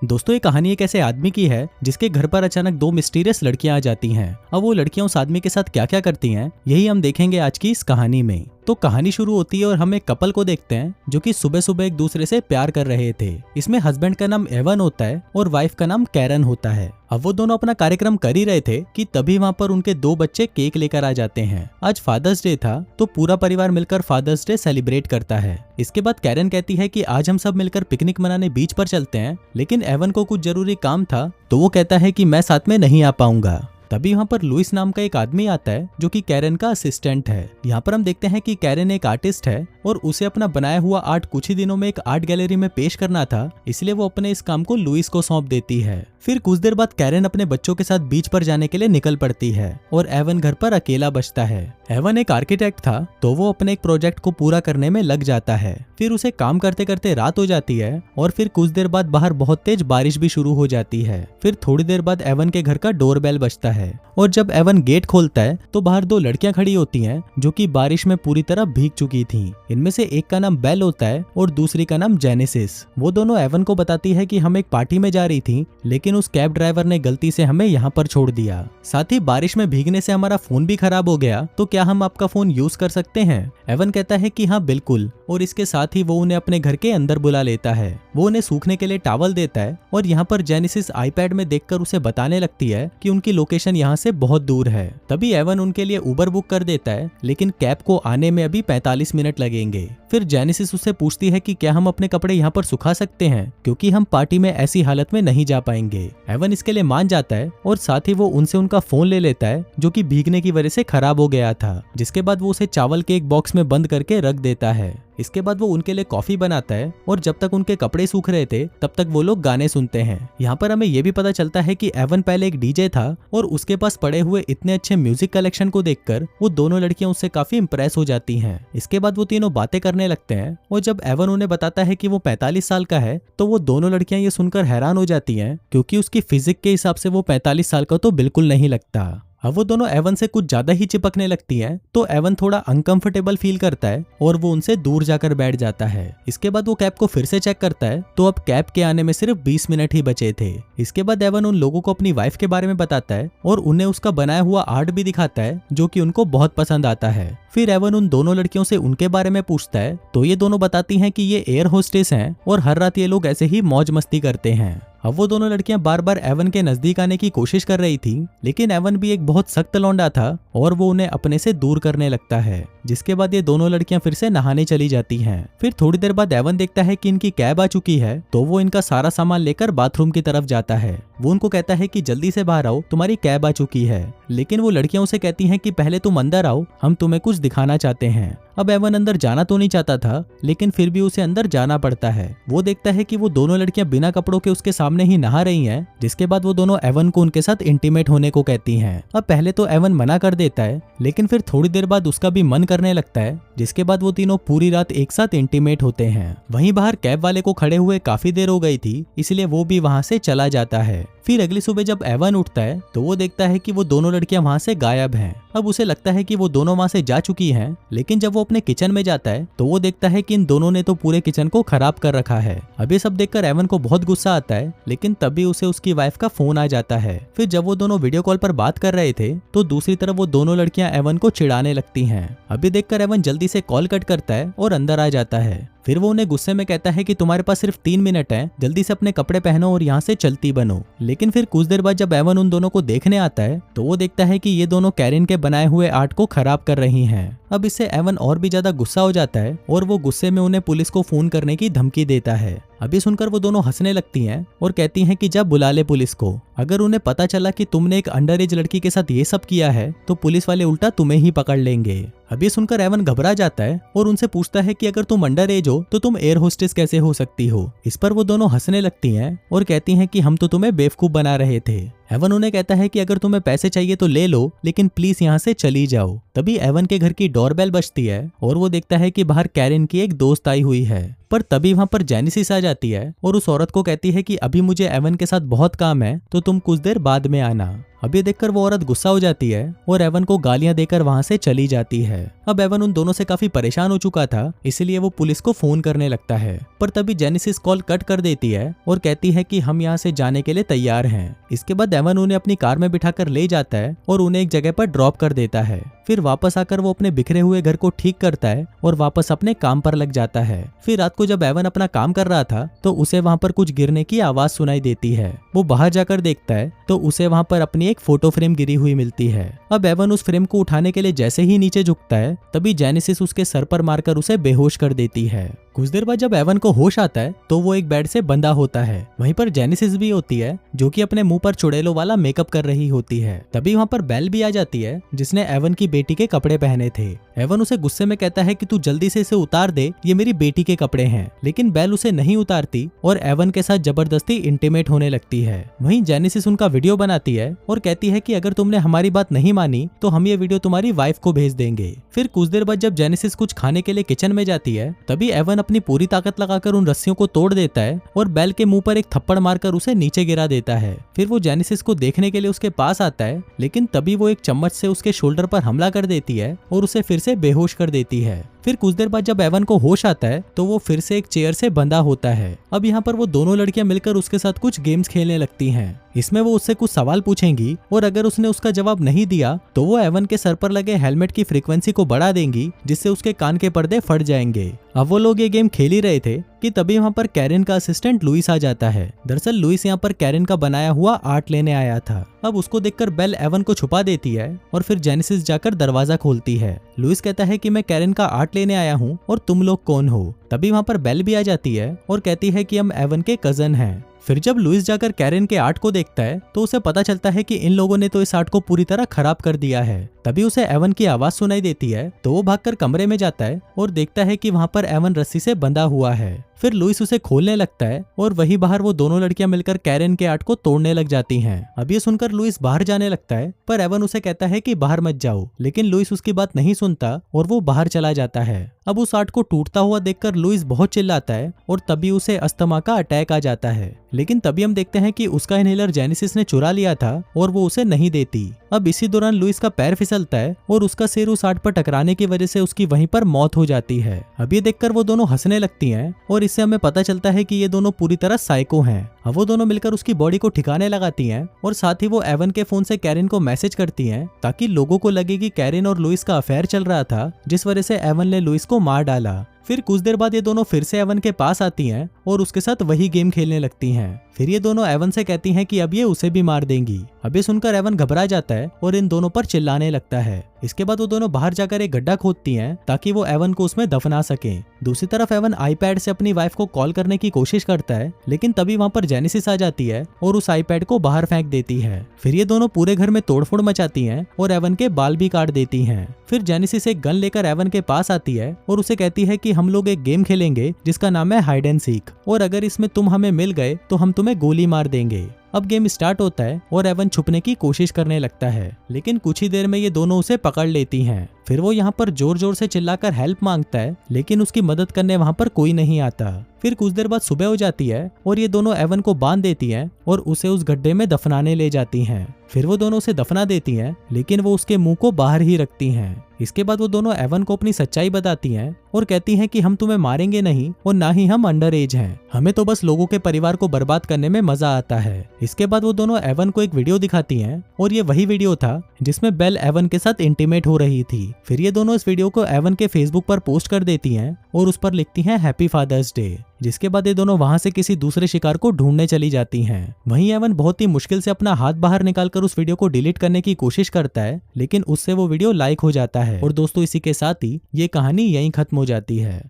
दोस्तों ये कहानी एक ऐसे आदमी की है जिसके घर पर अचानक दो मिस्टीरियस लड़कियां आ जाती हैं। अब वो लड़कियां उस आदमी के साथ क्या क्या करती हैं यही हम देखेंगे आज की इस कहानी में। तो कहानी शुरू होती है और हम एक कपल को देखते हैं जो कि सुबह सुबह एक दूसरे से प्यार कर रहे थे। इसमें हस्बैंड का नाम एवन होता है और वाइफ का नाम कैरन होता है। अब वो दोनों अपना कार्यक्रम कर ही रहे थे कि तभी वहाँ पर उनके दो बच्चे केक लेकर आ जाते हैं। आज फादर्स डे था तो पूरा परिवार मिलकर फादर्स डे सेलिब्रेट करता है। इसके बाद कैरन कहती है कि आज हम सब मिलकर पिकनिक मनाने बीच पर चलते हैं, लेकिन एवन को कुछ जरूरी काम था तो वो कहता है कि मैं साथ में नहीं आ पाऊंगा। तभी वहाँ पर लुइस नाम का एक आदमी आता है जो कि कैरन का असिस्टेंट है। यहाँ पर हम देखते हैं कि कैरन एक आर्टिस्ट है और उसे अपना बनाया हुआ आर्ट कुछ ही दिनों में एक आर्ट गैलरी में पेश करना था, इसलिए वो अपने इस काम को लुइस को सौंप देती है। फिर कुछ देर बाद कैरन अपने बच्चों के साथ बीच पर जाने के लिए निकल पड़ती है और एवन घर पर अकेला बचता है। एवन एक आर्किटेक्ट था तो वो अपने एक प्रोजेक्ट को पूरा करने में लग जाता है। फिर उसे काम करते करते रात हो जाती है और फिर कुछ देर बाद बाहर बहुत तेज बारिश भी शुरू हो जाती है। फिर थोड़ी देर बाद एवन के घर का डोरबेल बजता है और जब एवन गेट खोलता है तो बाहर दो लड़कियां खड़ी होती हैं जो कि बारिश में पूरी तरह भीग चुकी थीं। इनमें से एक का नाम बेल होता है और दूसरी का नाम जेनेसिस। वो दोनों एवन को बताती है कि हम एक पार्टी में जा रही थी, लेकिन उस कैब ड्राइवर ने गलती से हमें यहाँ पर छोड़ दिया। साथ ही बारिश में भीगने से हमारा फोन भी खराब हो गया, तो क्या हम आपका फोन यूज कर सकते हैं? एवन कहता है कि हाँ बिल्कुल, और इसके साथ ही वो उन्हें अपने घर के अंदर बुला लेता है। वो उन्हें सूखने के लिए टॉवल देता है और यहाँ पर जेनेसिस आईपैड में देखकर उसे बताने लगती है कि उनकी लोकेशन यहाँ से बहुत दूर है। तभी एवन उनके लिए उबर बुक कर देता है, लेकिन कैब को आने में अभी 45 मिनट लगेंगे। फिर जेनेसिस उससे पूछती है कि क्या हम अपने कपड़े यहाँ पर सुखा सकते हैं, क्योंकि हम पार्टी में ऐसी हालत में नहीं जा पाएंगे। एवन इसके लिए मान जाता है और साथ ही वो उनसे उनका फोन ले लेता है जो कि भीगने की वजह से खराब हो गया था, जिसके बाद वो उसे चावल के एक बॉक्स में बंद करके रख देता है। इसके बाद वो उनके लिए कॉफी बनाता है और जब तक उनके कपड़े सूख रहे थे तब तक वो लोग गाने सुनते हैं। यहाँ पर हमें ये भी पता चलता है कि एवन पहले एक डीजे था और उसके पास पड़े हुए इतने अच्छे म्यूजिक कलेक्शन को देखकर वो दोनों लड़कियां उससे काफी इंप्रेस हो जाती हैं। इसके बाद वो तीनों बातें करने लगते हैं और जब एवन उन्हें बताता है कि वो 45 साल का है तो वो दोनों लड़कियां ये सुनकर हैरान हो जाती हैं, क्योंकि उसकी फिजिक के हिसाब से वो 45 साल का तो बिल्कुल नहीं लगता। अब वो दोनों एवन से कुछ ज्यादा ही चिपकने लगती हैं, तो एवन थोड़ा अनकंफर्टेबल फील करता है और वो उनसे दूर जाकर बैठ जाता है। इसके बाद वो कैब को फिर से चेक करता है तो अब कैब के आने में सिर्फ 20 मिनट ही बचे थे। इसके बाद एवन उन लोगों को अपनी वाइफ के बारे में बताता है और उन्हें उसका बनाया हुआ आर्ट भी दिखाता है जो कि उनको बहुत पसंद आता है। फिर एवन उन दोनों लड़कियों से उनके बारे में पूछता है तो ये दोनों बताती हैं कि ये एयर होस्टेस हैं और हर रात ये लोग ऐसे ही मौज मस्ती करते हैं। अब वो दोनों लड़कियां बार बार एवन के नजदीक आने की कोशिश कर रही थी, लेकिन एवन भी एक बहुत सख्त लौंडा था और वो उन्हें अपने से दूर करने लगता है। जिसके बाद ये दोनों लड़कियां फिर से नहाने चली जाती हैं। फिर थोड़ी देर बाद एवन देखता है कि इनकी कैब आ चुकी है, तो वो इनका सारा सामान लेकर बाथरूम की तरफ जाता है। वो उनको कहता है कि जल्दी से बाहर आओ, तुम्हारी कैब आ चुकी है। लेकिन वो लड़कियां उसे कहती हैं कि पहले तुम अंदर आओ, हम तुम्हें कुछ दिखाना चाहते हैं। अब एवन अंदर जाना तो नहीं चाहता था, लेकिन फिर भी उसे अंदर जाना पड़ता है। वो देखता है कि वो दोनों लड़कियां बिना कपड़ों के उसके सामने ही नहा रही हैं, जिसके बाद वो दोनों एवन को उनके साथ इंटीमेट होने को कहती हैं। अब पहले तो एवन मना कर देता है, लेकिन फिर थोड़ी देर बाद उसका भी मन करने लगता है, जिसके बाद वो तीनों पूरी रात एक साथ इंटीमेट होते हैं। वहीं बाहर कैब वाले को खड़े हुए काफी देर हो गई थी, इसलिए वो भी वहां से चला जाता है। फिर अगली सुबह जब एवन उठता है तो वो देखता है कि वो दोनों लड़कियां वहां से गायब हैं। अब उसे लगता है कि वो दोनों वहां से जा चुकी हैं, लेकिन जब वो अपने किचन में जाता है तो वो देखता है कि इन दोनों ने तो पूरे किचन को खराब कर रखा है। अब ये सब देखकर एवन को बहुत गुस्सा आता है, लेकिन तभी उसे उसकी वाइफ का फोन आ जाता है। फिर जब वो दोनों वीडियो कॉल पर बात कर रहे थे तो दूसरी तरफ वो दोनों लड़कियां एवन को चिढ़ाने लगती हैं। अभी देखकर एवन जल्दी से कॉल कट करता है और अंदर आ जाता है। फिर वो उन्हें गुस्से में कहता है कि तुम्हारे पास सिर्फ 3 मिनट हैं, जल्दी से अपने कपड़े पहनो और यहाँ से चलती बनो। लेकिन फिर कुछ देर बाद जब एवन उन दोनों को देखने आता है तो वो देखता है कि ये दोनों कैरन के बनाए हुए आर्ट को खराब कर रही हैं। अब इससे एवन और भी ज्यादा गुस्सा हो जाता है और वो गुस्से में उन्हें पुलिस को फोन करने की धमकी देता है। अभी सुनकर वो दोनों हंसने लगती हैं और कहती हैं कि जब बुला ले पुलिस को, अगर उन्हें पता चला कि तुमने एक अंडर एज लड़की के साथ ये सब किया है तो पुलिस वाले उल्टा तुम्हें ही पकड़ लेंगे। अभी सुनकर एवन घबरा जाता है और उनसे पूछता है कि अगर तुम अंडर एज हो तो तुम एयर होस्टेस कैसे हो सकती हो। इस पर वो दोनों हंसने लगती हैं और कहती हैं कि हम तो तुम्हें बेवकूफ बना रहे थे। एवन उन्हें कहता है कि अगर तुम्हें पैसे चाहिए तो ले लो, लेकिन प्लीज यहाँ से चली जाओ। तभी एवन के घर की डोरबेल बजती है और वो देखता है कि बाहर कैरन की एक दोस्त आई हुई है। पर तभी वहाँ पर जेनेसिस आ जाती है और उस औरत को कहती है कि अभी मुझे एवन के साथ बहुत काम है, तो तुम कुछ देर बाद में आना। अब ये देखकर वो औरत गुस्सा हो जाती है और एवन को गालियां देकर वहाँ से चली जाती है। अब एवन उन दोनों से काफी परेशान हो चुका था, इसलिए वो पुलिस को फोन करने लगता है। पर तभी जेनेसिस कॉल कट कर देती है और कहती है कि हम यहाँ से जाने के लिए तैयार हैं। इसके बाद एवन उन्हें अपनी कार में बिठाकर ले जाता है और उन्हें एक जगह पर ड्रॉप कर देता है। फिर वापस आकर वो अपने बिखरे हुए घर को ठीक करता है और वापस अपने काम पर लग जाता है। फिर रात को जब एवन अपना काम कर रहा था तो उसे वहाँ पर कुछ गिरने की आवाज सुनाई देती है। वो बाहर जाकर देखता है तो उसे वहाँ पर अपनी एक फोटो फ्रेम गिरी हुई मिलती है। अब एवन उस फ्रेम को उठाने के लिए जैसे ही नीचे झुकता है तभी जेनेसिस उसके सर पर मारकर उसे बेहोश कर देती है। कुछ देर बाद जब एवन को होश आता है तो वो एक बेड से बंधा होता है। वहीं पर जेनेसिस भी होती है जो कि अपने मुंह पर चुड़ैलों वाला मेकअप कर रही होती है। तभी वहाँ पर बेल भी आ जाती है जिसने एवन की बेटी के कपड़े पहने थे। एवन उसे गुस्से में कहता है कि तू जल्दी से इसे उतार दे, ये मेरी बेटी के कपड़े हैं। लेकिन बेल उसे नहीं उतारती और एवन के साथ जबरदस्ती इंटीमेट होने लगती है। वहीं जेनेसिस उनका वीडियो बनाती है और कहती है कि अगर तुमने हमारी बात नहीं मानी तो हम ये वीडियो तुम्हारी वाइफ को भेज देंगे। फिर कुछ देर बाद जब जेनेसिस कुछ खाने के लिए किचन में जाती है तभी एवन अपनी पूरी ताकत लगाकर उन रस्सियों को तोड़ देता है और बेल के मुंह पर एक थप्पड़ मारकर उसे नीचे गिरा देता है। फिर वो जेनेसिस को देखने के लिए उसके पास आता है, लेकिन तभी वो एक चम्मच से उसके शोल्डर पर हमला कर देती है और उसे फिर से बेहोश कर देती है। फिर कुछ देर बाद जब एवन को होश आता है तो वो फिर से एक चेयर से बंधा होता है। अब यहाँ पर वो दोनों लड़कियां मिलकर उसके साथ कुछ गेम्स खेलने लगती हैं। इसमें वो उससे कुछ सवाल पूछेंगी और अगर उसने उसका जवाब नहीं दिया तो वो एवन के सर पर लगे हेलमेट की फ्रीक्वेंसी को बढ़ा देंगी जिससे उसके कान के पर्दे फट जाएंगे। अब वो लोग ये गेम खेल ही रहे थे कि तभी वहाँ पर कैरन का असिस्टेंट लुइस आ जाता है। दरअसल लुइस यहाँ पर कैरन का बनाया हुआ आर्ट लेने आया था। अब उसको देखकर बेल एवन को छुपा देती है और फिर जेनेसिस जाकर दरवाजा खोलती है। लुइस कहता है कि मैं कैरन का आर्ट लेने आया हूँ और तुम लोग कौन हो। तभी वहाँ पर बेल भी आ जाती है और कहती है कि हम एवन के कजन हैं। फिर जब लुइस जाकर कैरन के आर्ट को देखता है तो उसे पता चलता है कि इन लोगों ने तो इस आर्ट को पूरी तरह खराब कर दिया है। तभी उसे एवन की आवाज सुनाई देती है तो वो भागकर कमरे में जाता है और देखता है कि वहाँ पर एवन रस्सी से बंधा हुआ है। फिर लुइस उसे खोलने लगता है और वहीं बाहर वो दोनों लड़कियां मिलकर कैरन के आर्ट को तोड़ने लग जाती हैं। अब ये सुनकर लुइस बाहर जाने लगता है पर एवन उसे कहता है कि बाहर मत जाओ, लेकिन लुइस उसकी बात नहीं सुनता और वो बाहर चला जाता है। अब उस आर्ट को टूटता हुआ देखकर लुइस बहुत चिल्लाता है और तभी उसे अस्थमा का अटैक आ जाता है। लेकिन तभी हम देखते हैं कि उसका इनहेलर जेनेसिस ने चुरा लिया था और वो उसे नहीं देती। अब इसी दौरान लुइस का पैर फिसलता है और उसका सिर उस आर्ट पर टकराने की वजह से उसकी वहीं पर मौत हो जाती है। अब ये देखकर वो दोनों हंसने लगती हैं और इससे हमें पता चलता है कि ये दोनों पूरी तरह साइको हैं। अब वो दोनों मिलकर उसकी बॉडी को ठिकाने लगाती हैं और साथ ही वो एवन के फोन से कैरन को मैसेज करती हैं ताकि लोगों को लगे कि कैरन और लुइस का अफेयर चल रहा था, जिस वजह से एवन ने लुइस को मार डाला। फिर कुछ देर बाद ये दोनों फिर से एवन के पास आती हैं और उसके साथ वही गेम खेलने लगती हैं। फिर ये दोनों एवन से कहती हैं कि अब ये उसे भी मार देंगी। अब ये सुनकर एवन घबरा जाता है और इन दोनों पर चिल्लाने लगता है। इसके बाद वो दोनों बाहर जाकर एक गड्ढा खोदती हैं ताकि वो एवन को उसमें दफना सकें। दूसरी तरफ एवन आईपैड से अपनी वाइफ को कॉल करने की कोशिश करता है, लेकिन तभी वहाँ पर जेनेसिस आ जाती है और उस आईपैड को बाहर फेंक देती है। फिर ये दोनों पूरे घर में तोड़फोड़ मचाती हैं और एवन के बाल भी काट देती हैं। फिर जेनेसिस एक गन लेकर एवन के पास आती है और उसे कहती है कि हम लोग एक गेम खेलेंगे जिसका नाम है हाइड एंड सीक, और अगर इसमें तुम हमें मिल गए तो हम तुम्हें गोली मार देंगे। अब गेम स्टार्ट होता है और एवन छुपने की कोशिश करने लगता है, लेकिन कुछ ही देर में ये दोनों उसे पकड़ लेती हैं। फिर वो यहाँ पर जोर जोर से चिल्लाकर हेल्प मांगता है, लेकिन उसकी मदद करने वहाँ पर कोई नहीं आता। फिर कुछ देर बाद सुबह हो जाती है और ये दोनों एवन को बांध देती हैं और उसे उस गड्ढे में दफनाने ले जाती हैं। फिर वो दोनों उसे दफना देती हैं, लेकिन वो उसके मुंह को बाहर ही रखती हैं। इसके बाद वो दोनों एवन को अपनी सच्चाई बताती हैं और कहती हैं कि हम तुम्हें मारेंगे नहीं और ना ही हम अंडर एज हैं, हमें तो बस लोगों के परिवार को बर्बाद करने में मजा आता है। इसके बाद वो दोनों एवन को एक वीडियो दिखाती हैं और ये वही वीडियो था जिसमें बेल एवन के साथ इंटीमेट हो रही थी। फिर ये दोनों इस वीडियो को एवन के फेसबुक पर पोस्ट कर देती हैं और उस पर लिखती हैं हैप्पी फादर्स डे। जिसके बाद ये दोनों वहां से किसी दूसरे शिकार को ढूंढने चली जाती हैं। वहीं एवन बहुत ही मुश्किल से अपना हाथ बाहर निकालकर उस वीडियो को डिलीट करने की कोशिश करता है, लेकिन उससे वो वीडियो लाइक हो जाता है। और दोस्तों, इसी के साथ ही ये कहानी यहीं खत्म हो जाती है।